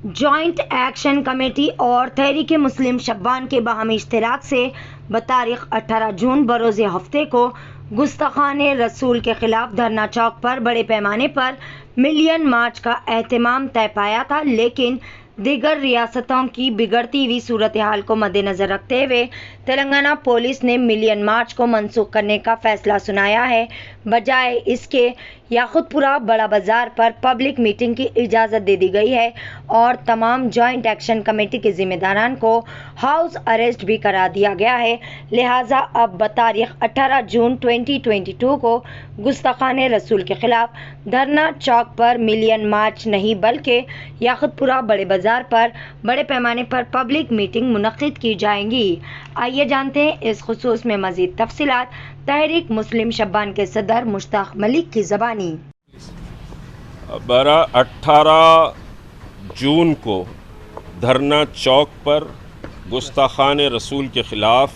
Joint action committee اور تحریک مسلم شبان کے باہمی اشتراک سے بتاریخ 18 جون بروز ہفتے کو گستاخان رسول کے خلاف دھرنا چوک پر بڑے پیمانے پر ملین مارچ کا اہتمام طے پایا تھا، لیکن دیگر ریاستوں کی بگڑتی ہوئی صورتحال کو مد نظر رکھتے ہوئے تلنگانہ پولیس نے ملین مارچ کو منسوخ کرنے کا فیصلہ سنایا ہے۔ بجائے اس کے یاقوت پورہ بڑا بازار پر پبلک میٹنگ کی اجازت دے دی گئی ہے اور تمام جوائنٹ ایکشن کمیٹی کے ذمہ داران کو ہاؤس اریسٹ بھی کرا دیا گیا ہے۔ لہٰذا اب بتاریخ 18 جون 2022 کو گستاخان رسول کے خلاف دھرنا چوک پر ملین مارچ نہیں بلکہ یاقوت پورہ بڑے بازار پر بڑے پیمانے پر پبلک میٹنگ منعقد کی جائیں گی۔ آئیے جانتے ہیں اس خصوص میں مزید تفصیلات تحریک مسلم شبان کے صدر مشتاق ملک کی زبانی۔ 18 جون کو دھرنا چوک پر گستاخان رسول کے خلاف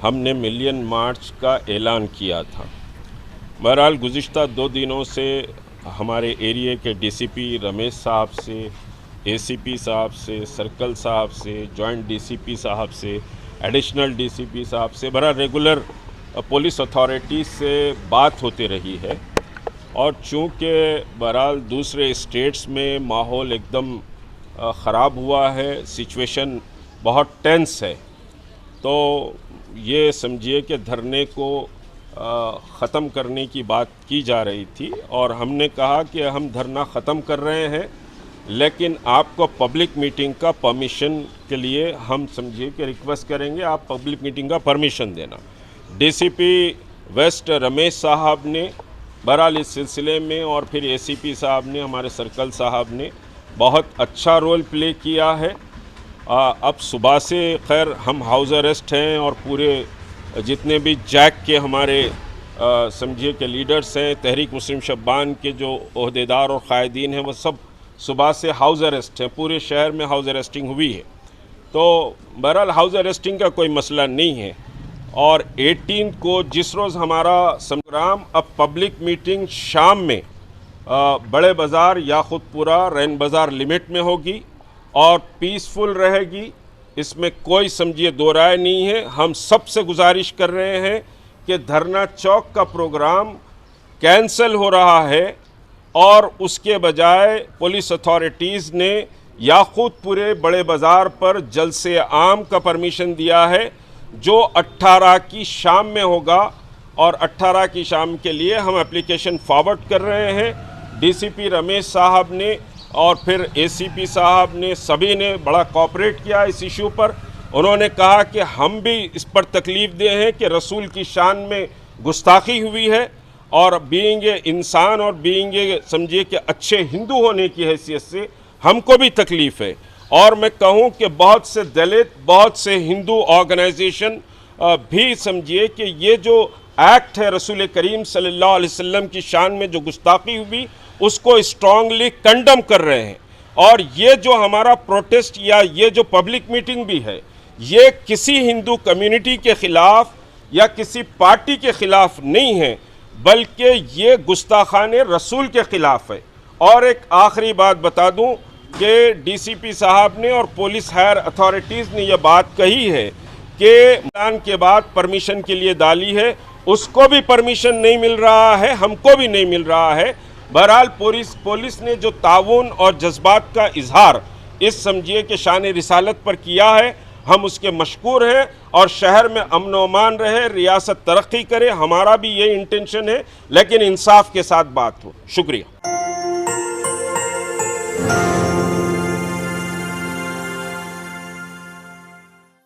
ہم نے ملین مارچ کا اعلان کیا تھا۔ بہرحال گزشتہ 2 دنوں سے ہمارے ایریے کے ڈی سی پی رمیش صاحب سے، اے سی پی صاحب سے، سرکل صاحب سے، جوائنٹ ڈی سی پی صاحب سے، ایڈیشنل ڈی سی پی صاحب سے بہرحال ریگولر پولیس اتھارٹیز سے بات ہوتی رہی ہے، اور چونکہ بہرحال دوسرے اسٹیٹس میں ماحول ایک دم خراب ہوا ہے، سچویشن بہت ٹینس ہے، تو یہ سمجھیے کہ دھرنے کو ختم کرنے کی بات کی جا رہی تھی، اور ہم نے کہا کہ ہم دھرنا ختم کر رہے ہیں، لیکن آپ کو پبلک میٹنگ کا پرمیشن کے لیے ہم سمجھیے کہ ریکویسٹ کریں گے، آپ پبلک میٹنگ کا پرمیشن دینا۔ ڈی سی پی ویسٹ رمیش صاحب نے بہرحال اس سلسلے میں، اور پھر اے سی پی صاحب نے، ہمارے سرکل صاحب نے بہت اچھا رول پلے کیا ہے۔ اب صبح سے خیر ہم ہاؤس اریسٹ ہیں، اور پورے جتنے بھی جیک کے ہمارے سمجھیے کہ لیڈرز ہیں، تحریک مسلم شبان کے جو عہدیدار اور قائدین ہیں، وہ سب صبح سے ہاؤس اریسٹ ہیں، پورے شہر میں ہاؤس اریسٹنگ ہوئی ہے۔ تو بہرحال ہاؤس اریسٹنگ کا کوئی مسئلہ نہیں ہے، اور 18 کو جس روز ہمارا پروگرام، اب پبلک میٹنگ شام میں بڑے بازار یاقوت پورہ رین بازار لمٹ میں ہوگی اور پیسفل رہے گی، اس میں کوئی سمجھیے دو رائے نہیں ہے۔ ہم سب سے گزارش کر رہے ہیں کہ دھرنا چوک کا پروگرام کینسل ہو رہا ہے، اور اس کے بجائے پولیس اتھارٹیز نے یاقوت پورے بڑے بازار پر جلسے عام کا پرمیشن دیا ہے، جو 18 کی شام میں ہوگا، اور 18 کی شام کے لیے ہم اپلیکیشن فارورڈ کر رہے ہیں۔ ڈی سی پی رمیش صاحب نے اور پھر اے سی پی صاحب نے، سبھی نے بڑا کوآپریٹ کیا اس ایشو پر۔ انہوں نے کہا کہ ہم بھی اس پر تکلیف دہ ہیں کہ رسول کی شان میں گستاخی ہوئی ہے، اور بینگ اے انسان اور بینگ اے سمجھیے کہ اچھے ہندو ہونے کی حیثیت سے ہم کو بھی تکلیف ہے۔ اور میں کہوں کہ بہت سے دلت، بہت سے ہندو آرگنائزیشن بھی سمجھیے کہ یہ جو ایکٹ ہے رسول کریم صلی اللہ علیہ وسلم کی شان میں جو گستاخی ہوئی، اس کو اسٹرانگلی کنڈم کر رہے ہیں۔ اور یہ جو ہمارا پروٹیسٹ یا یہ جو پبلک میٹنگ بھی ہے، یہ کسی ہندو کمیونٹی کے خلاف یا کسی پارٹی کے خلاف نہیں ہے، بلکہ یہ گستاخان رسول کے خلاف ہے۔ اور ایک آخری بات بتا دوں کہ ڈی سی پی صاحب نے اور پولیس ہائر اتھارٹیز نے یہ بات کہی ہے کہ اعلان کے بعد پرمیشن کے لیے ڈالی ہے، اس کو بھی پرمیشن نہیں مل رہا ہے، ہم کو بھی نہیں مل رہا ہے۔ بہرحال پولیس نے جو تعاون اور جذبات کا اظہار اس سمجھیے کہ شان رسالت پر کیا ہے، ہم اس کے مشکور ہیں، اور شہر میں امن و امان رہے، ریاست ترقی کرے، ہمارا بھی یہ انٹینشن ہے، لیکن انصاف کے ساتھ بات ہو۔ شکریہ۔